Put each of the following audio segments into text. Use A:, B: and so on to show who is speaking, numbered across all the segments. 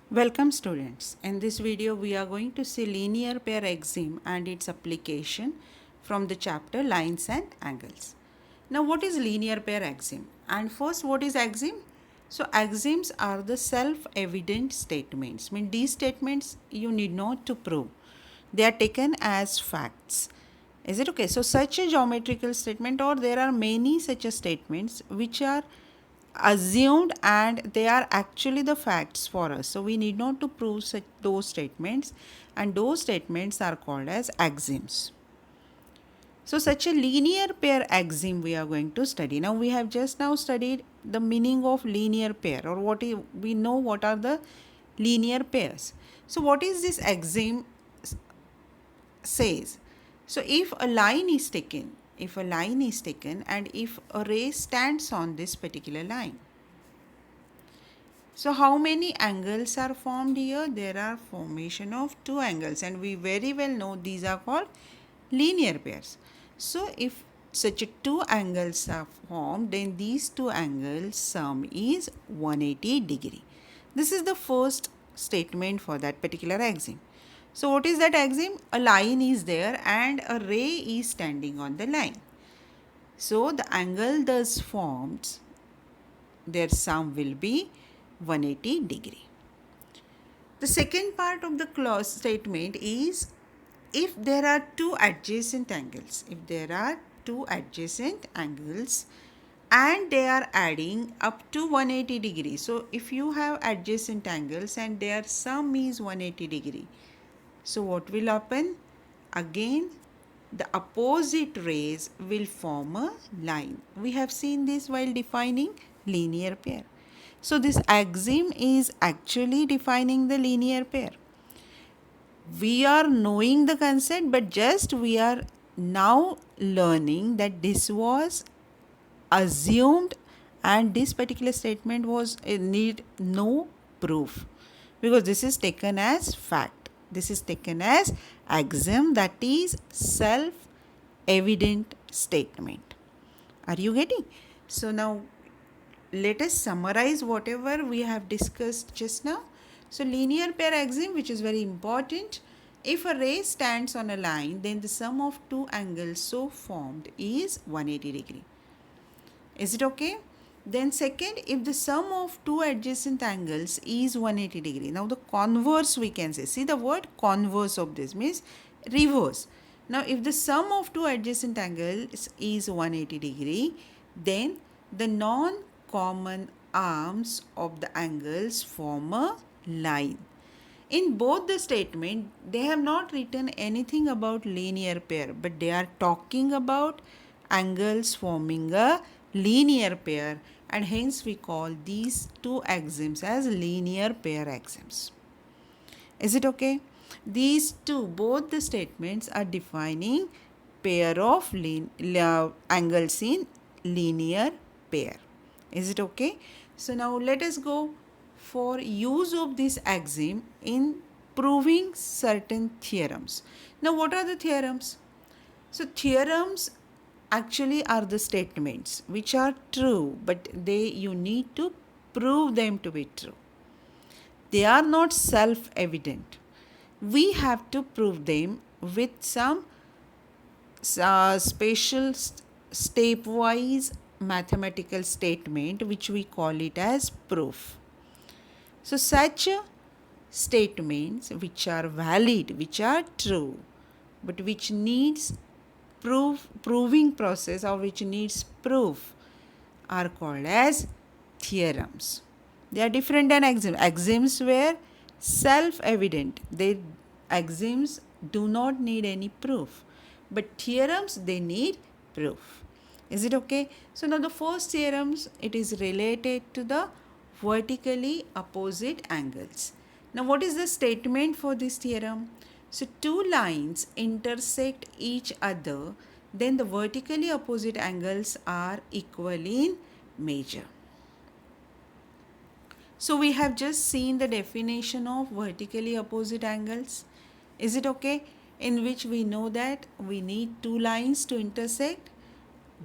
A: Welcome students. In this video we are going to see linear pair axiom and its application from the chapter lines and angles. Now what is linear pair axiom? And first, what is axiom? So axioms are the self-evident statements. These statements you need not to prove. They are taken as facts. Is it okay? So such a geometrical statement, or there are many such a statements which are assumed and they are actually the facts for us, so we need not to prove such those statements, and those statements are called as axioms. So such a linear pair axiom we are going to study. Now we have just now studied the meaning of linear pair, or we know what are the linear pairs. So what is this axiom says? So if a line is taken, and if a ray stands on this particular line, so how many angles are formed here? There are formation of two angles, and we very well know these are called linear pairs. So if such two angles are formed, then these two angles sum is 180 degree. This is the first statement for that particular axiom. So what is that axiom? A line is there and a ray is standing on the line. So the angle thus formed, their sum will be 180 degree. The second part of the clause statement is if there are two adjacent angles, and they are adding up to 180 degrees. So if you have adjacent angles and their sum is 180 degree, so what will happen? Again, the opposite rays will form a line. We have seen this while defining linear pair. So this axiom is actually defining the linear pair. We are knowing the concept, but just we are now learning that this was assumed and this particular statement was need no proof, because this is taken as fact. This is taken as axiom, that is self-evident statement. Are you getting? So now let us summarize whatever we have discussed just now. So linear pair axiom, which is very important. If a ray stands on a line, then the sum of two angles so formed is 180 degree. Is it okay? Then second, if the sum of two adjacent angles is 180 degree. Now the converse we can say. See, the word converse of this means reverse. Now if the sum of two adjacent angles is 180 degree, then the non-common arms of the angles form a line. In both the statement, they have not written anything about linear pair, but they are talking about angles forming a linear pair, and hence we call these two axioms as linear pair axioms. Is it okay? These two, both the statements are defining pair of angles in linear pair. Is it okay? So now let us go for use of this axiom in proving certain theorems. Now what are the theorems? So theorems actually are the statements which are true, but you need to prove them to be true. They are not self-evident. We have to prove them with some special stepwise mathematical statement, which we call it as proof. So such statements which are valid, which are true, but which needs proving process, or which needs proof, are called as theorems. They are different than axioms. Axioms were self-evident. Axioms do not need any proof, but theorems, they need proof. Is it okay? So now the first theorems, it is related to the vertically opposite angles. Now what is the statement for this theorem? So two lines intersect each other, then the vertically opposite angles are equal in measure. So we have just seen the definition of vertically opposite angles. Is it okay? In which we know that we need two lines to intersect,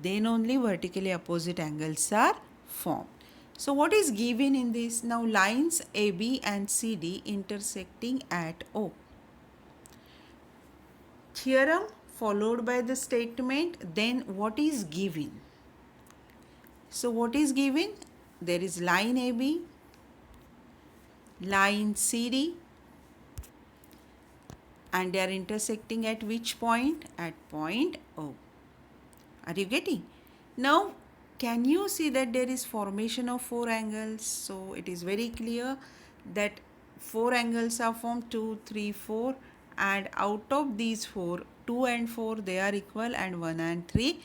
A: then only vertically opposite angles are formed. So what is given in this? Now lines AB and CD intersecting at O. Theorem followed by the statement, then what is given? So what is given? There is line AB, line CD, and they are intersecting at which point? At point O. Are you getting? Now, can you see that there is formation of four angles? So it is very clear that four angles are formed, 2, 3, 4, and out of these four, 2 and 4 they are equal, and 1 and 3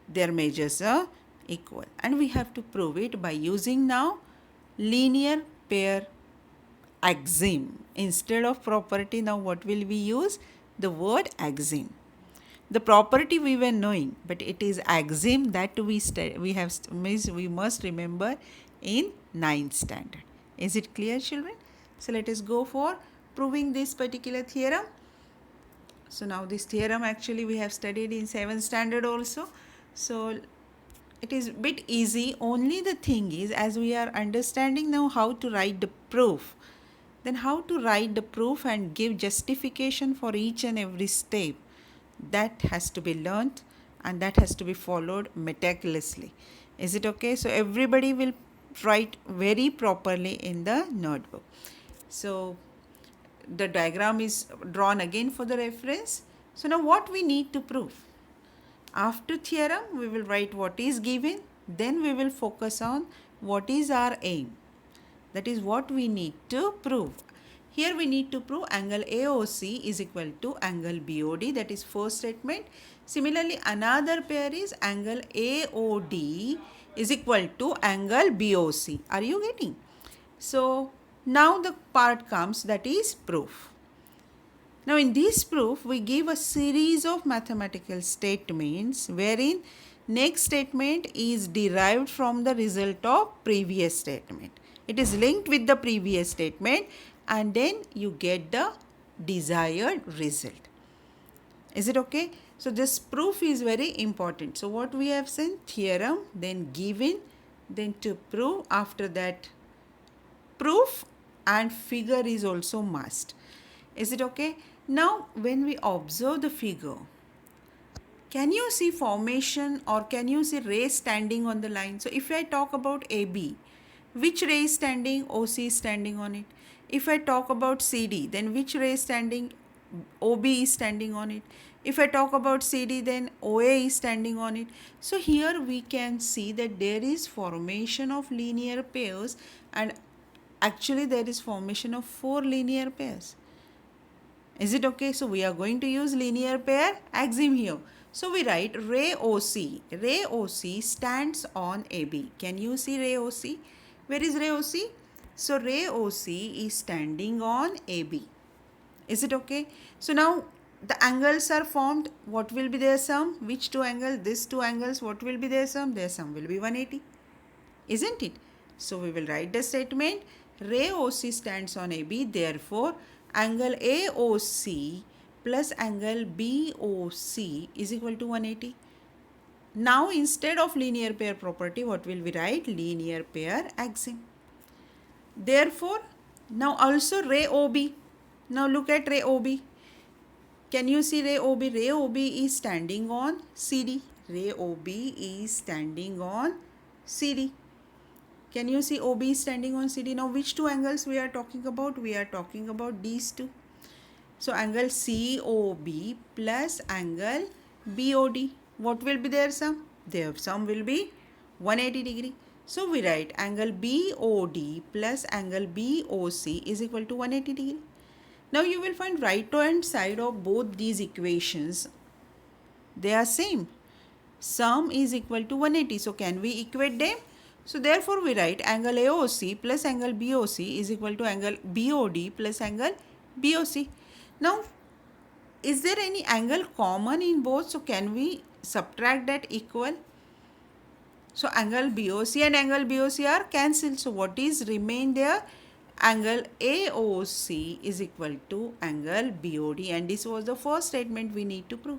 A: their measures are equal. And we have to prove it by using now linear pair axiom. Instead of property, now what will we use? The word axiom. The property we were knowing, but it is axiom that we must remember in 9th standard. Is it clear, children? So let us go for proving this particular theorem. So now this theorem actually we have studied in 7th standard also. So it is a bit easy. Only the thing is, as we are understanding now how to write the proof, then how to write the proof and give justification for each and every step, that has to be learnt and that has to be followed meticulously. Is it okay? So everybody will write very properly in the notebook. So the diagram is drawn again for the reference. So now what we need to prove? After theorem, we will write what is given, then we will focus on what is our aim. That is what we need to prove. Here we need to prove angle AOC is equal to angle BOD, that is first statement. Similarly, another pair is angle AOD is equal to angle BOC. Are you getting? So now the part comes, that is proof. Now in this proof, we give a series of mathematical statements wherein next statement is derived from the result of previous statement. It is linked with the previous statement and then you get the desired result. Is it okay? So this proof is very important. So what we have seen? Theorem, then given, then to prove, after that proof, and figure is also must. Is it okay? Now when we observe the figure, can you see formation or can you see ray standing on the line? So if I talk about AB, which ray is standing? OC is standing on it. If I talk about CD, then which ray is standing? OB is standing on it. If I talk about CD, then OA is standing on it. So here we can see that there is formation of linear pairs, and actually there is formation of 4 linear pairs. Is it okay? So we are going to use linear pair axiom here. So we write ray OC. Ray OC stands on AB. Can you see ray OC? Where is ray OC? So ray OC is standing on AB. Is it okay? So now the angles are formed. What will be their sum? Which two angles? These two angles. What will be their sum? Their sum will be 180. Isn't it? So we will write the statement. Ray OC stands on AB. Therefore, angle AOC plus angle BOC is equal to 180. Now instead of linear pair property, what will we write? Linear pair axiom. Therefore, now also ray OB. Now look at ray OB. Can you see ray OB? Ray OB is standing on CD. Ray OB is standing on CD. Can you see OB is standing on CD? Now which two angles we are talking about? We are talking about these two. So angle COB plus angle BOD. What will be their sum? Their sum will be 180 degree. So we write angle BOD plus angle BOC is equal to 180 degree. Now you will find right hand side of both these equations, they are same. Sum is equal to 180. So can we equate them? So therefore we write angle AOC plus angle BOC is equal to angle BOD plus angle BOC. Now is there any angle common in both? So can we subtract that equal? So angle BOC and angle BOC are cancelled. So what is remain there? Angle AOC is equal to angle BOD, and this was the first statement we need to prove.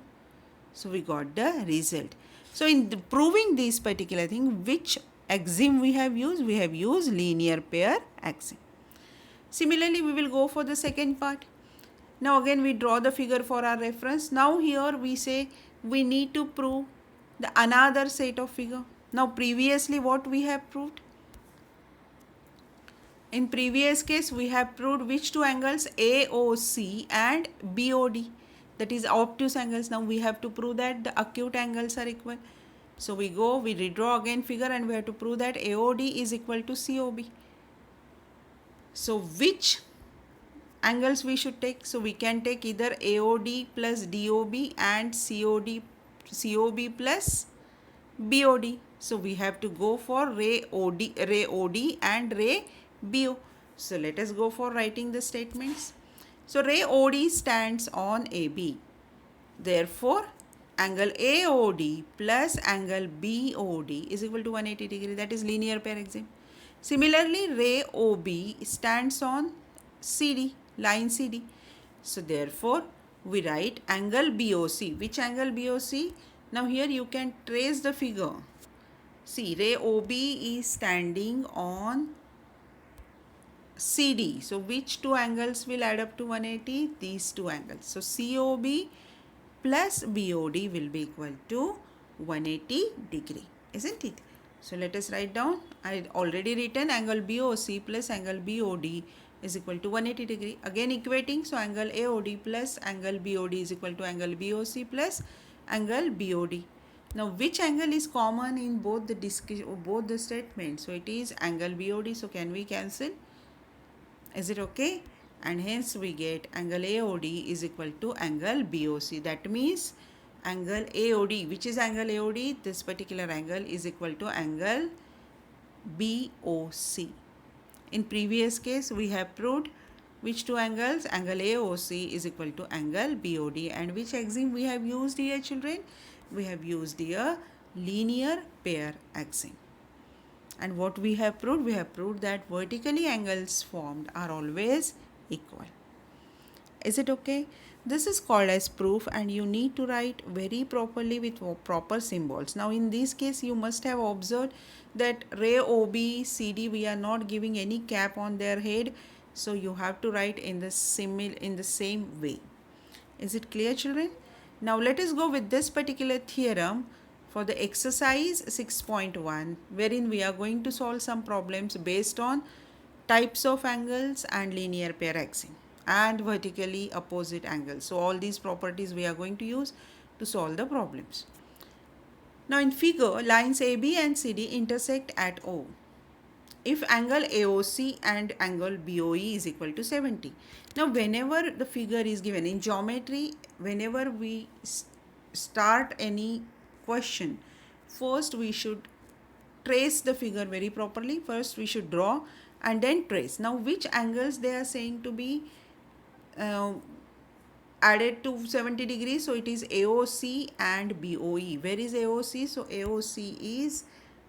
A: So we got the result. So in proving this particular thing, which axiom we have used? We have used linear pair axiom. Similarly, we will go for the second part. Now again we draw the figure for our reference. Now here we say we need to prove the another set of figure. Now previously what we have proved? In previous case we have proved which two angles? AOC and BOD, that is obtuse angles. Now we have to prove that the acute angles are equal. So we redraw again figure and we have to prove that AOD is equal to COB. So which angles we should take? So we can take either AOD plus DOB and COB plus BOD. So we have to go for ray OD and ray BO. So let us go for writing the statements. So ray OD stands on AB. Therefore, angle AOD plus angle BOD is equal to 180 degree. That is linear pair axiom. Similarly, ray OB stands on CD, line CD. So therefore, we write angle BOC. Which angle BOC? Now here you can trace the figure. See, ray OB is standing on CD. So which two angles will add up to 180? These two angles. So COB plus BOD will be equal to 180 degree, isn't it? So let us write down. I already written angle BOC plus angle BOD is equal to 180 degree. Again equating. So angle AOD plus angle BOD is equal to angle BOC plus angle BOD. Now which angle is common in both the statements? So it is angle BOD. So can we cancel? Is it okay? And hence we get angle AOD is equal to angle BOC. That means angle AOD, which is angle AOD, this particular angle is equal to angle BOC. In previous case we have proved which two angles? Angle AOC is equal to angle BOD. And which axiom we have used here, children? We have used here linear pair axiom. And what we have proved? We have proved that vertically angles formed are always equal. Is it okay? This is called as proof, and you need to write very properly with proper symbols. Now in this case you must have observed that ray OB, CD, we are not giving any cap on their head. So you have to write in the same way. Is it clear, children? Now let us go with this particular theorem for the exercise 6.1, wherein we are going to solve some problems based on types of angles and linear pair axiom and vertically opposite angles. So all these properties we are going to use to solve the problems. Now in figure, lines AB and CD intersect at O. If angle AOC and angle BOE is equal to 70. Now whenever the figure is given in geometry, whenever we start any question, first we should trace the figure very properly. First we should draw and then trace. Now which angles they are saying to be added to 70 degrees? So it is AOC and BOE. Where is AOC? So AOC is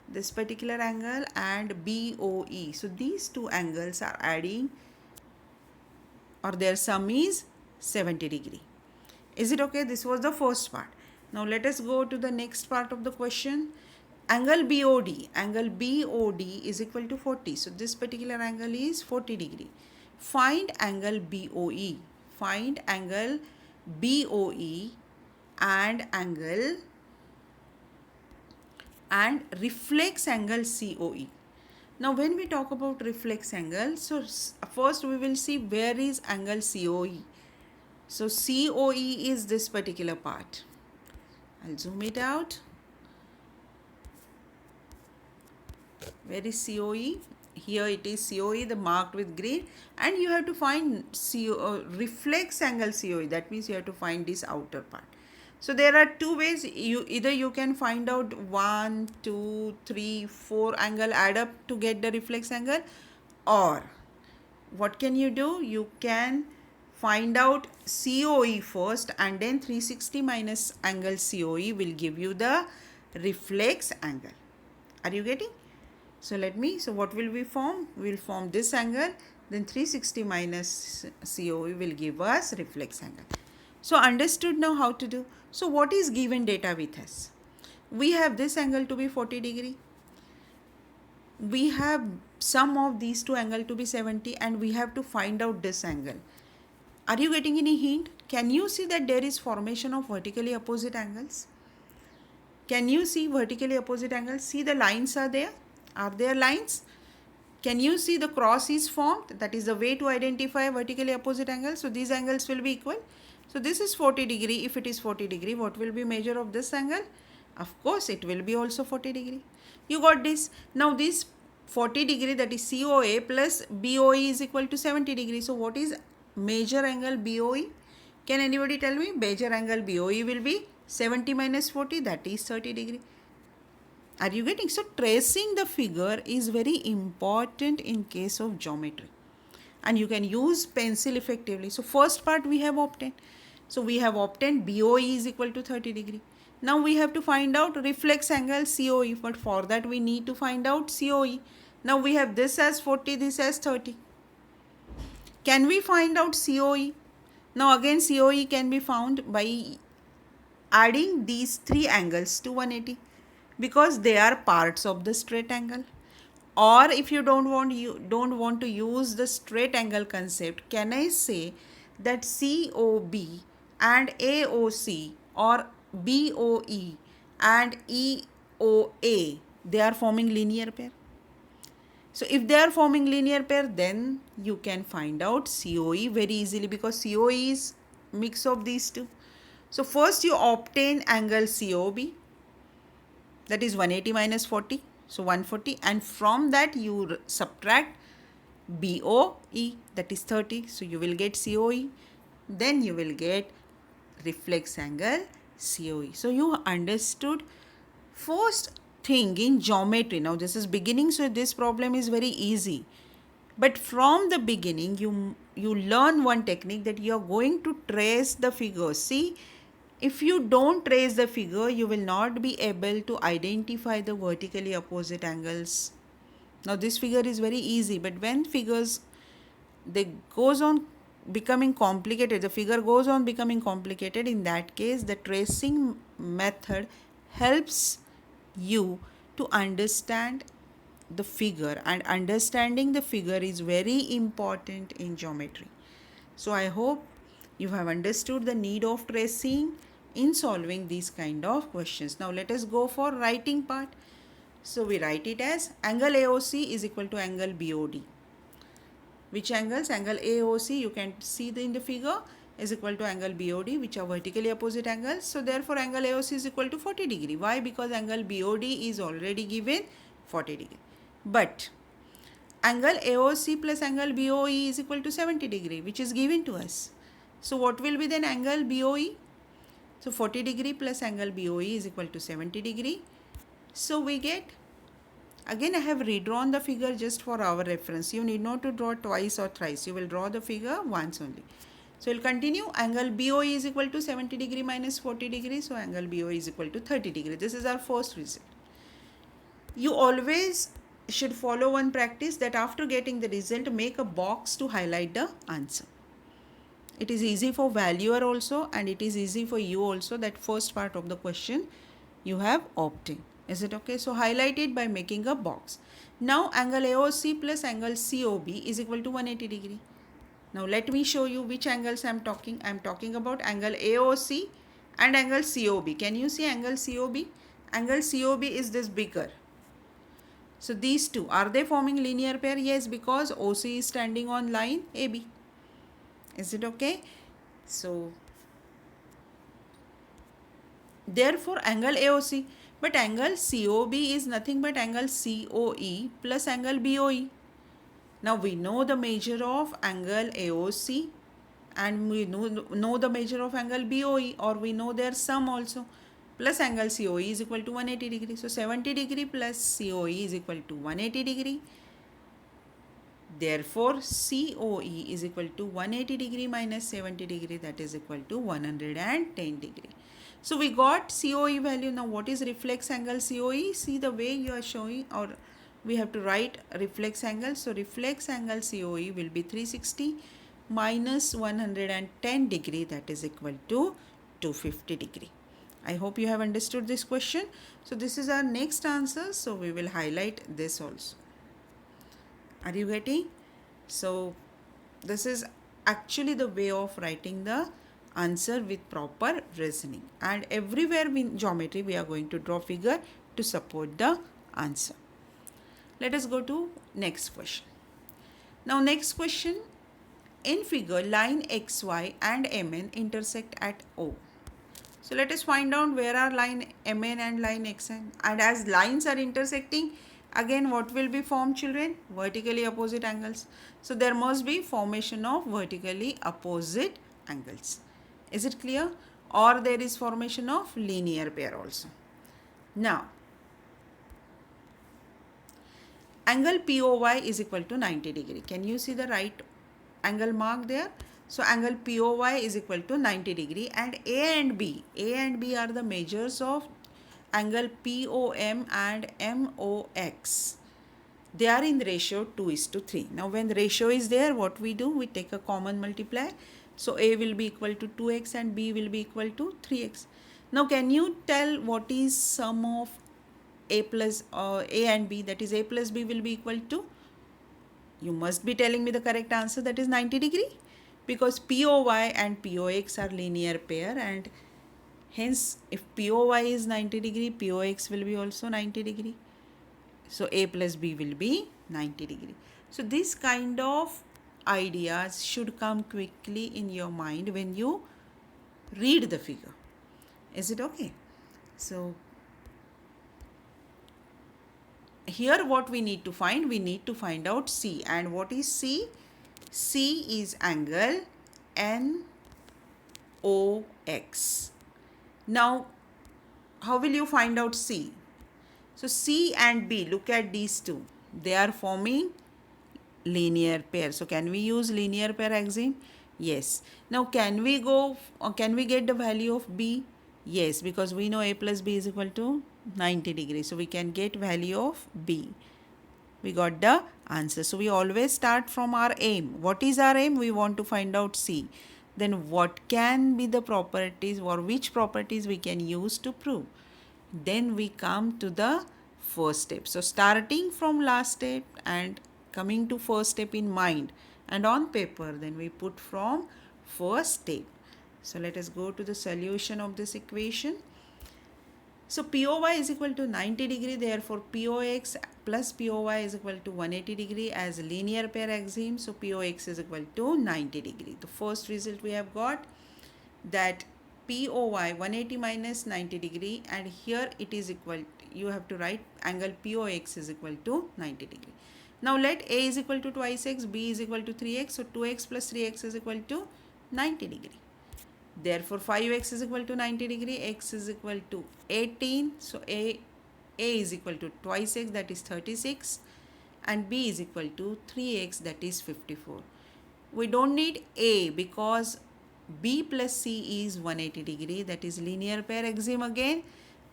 A: this particular angle and BOE. So these two angles are adding, or their sum is 70 degree. Is it okay? This was the first part. Now let us go to the next part of the question. Angle BOD. Angle BOD is equal to 40. So this particular angle is 40 degree. Find angle BOE. Find angle BOE and reflex angle COE. Now when we talk about reflex angle, so first we will see where is angle COE. So COE is this particular part. I'll zoom it out. Where is COE? Here it is COE, the marked with green, and you have to find reflex angle COE. That means you have to find this outer part. So there are two ways. Either you can find out 1, 2, 3, 4 angle add up to get the reflex angle, or what can you do? You can find out COE first and then 360 minus angle COE will give you the reflex angle. Are you getting? So what will we form? We will form this angle, then 360 minus COE will give us reflex angle. So understood now how to do. So what is given data with us? We have this angle to be 40 degree. we have sum of these two angle to be 70 and we have to find out this angle. Are you getting any hint? Can you see that there is formation of vertically opposite angles? Can you see vertically opposite angles? See, the lines are there. Are there lines? Can you see the cross is formed? That is the way to identify vertically opposite angles. So these angles will be equal. So this is 40 degree. If it is 40 degree, what will be measure of this angle? Of course, it will be also 40 degree. You got this. Now this 40 degree, that is COA plus BOE is equal to 70 degree. So what is major angle BOE? Can anybody tell me? Major angle BOE will be 70 minus 40, that is 30 degree. Are you getting? So tracing the figure is very important in case of geometry. And you can use pencil effectively. So first part we have obtained. So we have obtained BOE is equal to 30 degree. Now we have to find out reflex angle COE. But for that we need to find out COE. Now we have this as 40, this as 30. Can we find out COE? Now again COE can be found by adding these three angles to 180 because they are parts of the straight angle. Or if you don't want to use the straight angle concept, can I say that COB and AOC or BOE and EOA, they are forming linear pair? So if they are forming linear pair, then you can find out COE very easily because COE is mix of these two. So first you obtain angle COB, that is 180 minus 40, so 140, and from that you subtract BOE, that is 30, so you will get COE. Then you will get reflex angle COE. So you understood first thing in geometry. Now this is beginning, so this problem is very easy. But from the beginning, you learn one technique that you are going to trace the figure. See, if you don't trace the figure, you will not be able to identify the vertically opposite angles. Now this figure is very easy, but when figures, they goes on becoming complicated, the figure goes on becoming complicated, in that case the tracing method helps you to understand the figure, and understanding the figure is very important in geometry. So I hope you have understood the need of tracing in solving these kind of questions. Now let us go for writing part. So we write it as angle AOC is equal to angle BOD. Which angles? Angle AOC, you can see in the figure, is equal to angle BOD, which are vertically opposite angles. So therefore angle AOC is equal to 40 degree. Why? Because angle BOD is already given 40 degree. But angle AOC plus angle BOE is equal to 70 degree, which is given to us. So what will be then angle BOE? So 40 degree plus angle BOE is equal to 70 degree. So we get, again I have redrawn the figure just for our reference. You need not to draw twice or thrice. You will draw the figure once only. So we'll continue. Angle BOE is equal to 70 degree minus 40 degree. So angle BOE is equal to 30 degree. This is our first result. You always should follow one practice, that after getting the result, make a box to highlight the answer. It is easy for valuer also, and it is easy for you also, that first part of the question you have obtained. Is it okay? So highlight it by making a box. Now angle AOC plus angle COB is equal to 180 degree. Now let me show you which angles I am talking. I am talking about angle AOC and angle COB. Can you see angle COB? Angle COB is this bigger. So these two, are they forming linear pair? Yes, because OC is standing on line AB. Is it okay? So therefore angle AOC, but angle COB is nothing but angle COE plus angle BOE. Now we know the measure of angle AOC and we know the measure of angle BOE, or we know their sum also, plus angle COE is equal to 180 degree. So 70 degree plus COE is equal to 180 degree. Therefore COE is equal to 180 degree minus 70 degree, that is equal to 110 degree. So we got COE value. Now what is reflex angle COE? See the way you are showing, or we have to write reflex angle. So reflex angle COE will be 360 minus 110 degree, that is equal to 250 degree. I hope you have understood this question. So this is our next answer. So we will highlight this also. Are you getting? So this is actually the way of writing the answer with proper reasoning, and everywhere in geometry we are going to draw figure to support the answer. Let us go to next question. Now next question, in figure line xy and mn intersect at O. So let us find out where are line mn and line xn, and as lines are intersecting, again what will be formed, children? Vertically opposite angles. So there must be formation of vertically opposite angles. Is it clear? Or there is formation of linear pair also. Now angle POY is equal to 90 degree. Can you see the right angle mark there? So angle POY is equal to 90 degree, and A and B are the measures of angle POM and MOX. They are in the ratio 2:3. Now when the ratio is there, what we do? We take a common multiplier. So A will be equal to 2x and B will be equal to 3x. Now can you tell what is sum of A plus A and B, that is A plus B will be equal to? You must be telling me the correct answer, that is 90 degree, because POY and POX are linear pair, and hence if POY is 90 degree, POX will be also 90 degree. So A plus B will be 90 degree. So this kind of ideas should come quickly in your mind when you read the figure. Is it okay? So here what we need to find out C. And what is C? C is angle NOX. Now how will you find out C? So C and B, look at these two, they are forming linear pair. So can we use linear pair axiom? Yes. Now can we get the value of B? Yes, because we know A plus B is equal to 90 degrees. So we can get value of B. We got the answer. So we always start from our aim. What is our aim? We want to find out C. Then what can be the properties, or which properties we can use to prove? Then we come to the first step. So starting from last step and coming to first step in mind and on paper, then we put from first step. So let us go to the solution of this equation. So POY is equal to 90 degree, therefore POX plus POY is equal to 180 degree as linear pair axiom. So POX is equal to 90 degree. The first result we have got, that POY 180 minus 90 degree, and here it is equal, you have to write angle POX is equal to 90 degree. Now let A is equal to twice x, B is equal to 3x, so 2x plus 3x is equal to 90 degree. Therefore 5x is equal to 90 degree, x is equal to 18, so A is equal to twice x, that is 36, and B is equal to 3x, that is 54. We don't need A because B plus C is 180 degree, that is linear pair axiom again.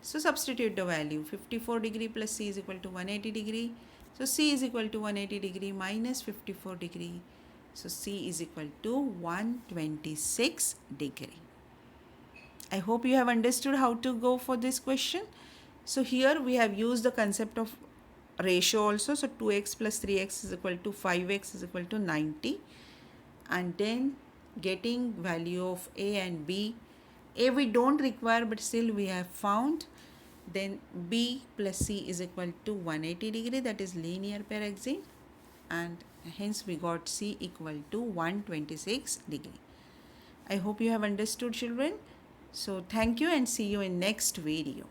A: So substitute the value, 54 degree plus C is equal to 180 degree. So C is equal to 180 degree minus 54 degree. So C is equal to 126 degree. I hope you have understood how to go for this question. So here we have used the concept of ratio also. So 2x plus 3x is equal to 5x is equal to 90. And then getting value of A and B. A we don't require, but still we have found. Then B plus C is equal to 180 degree, that is linear pair axiom, and hence we got C equal to 126 degree. I hope you have understood, children. So thank you and see you in next video.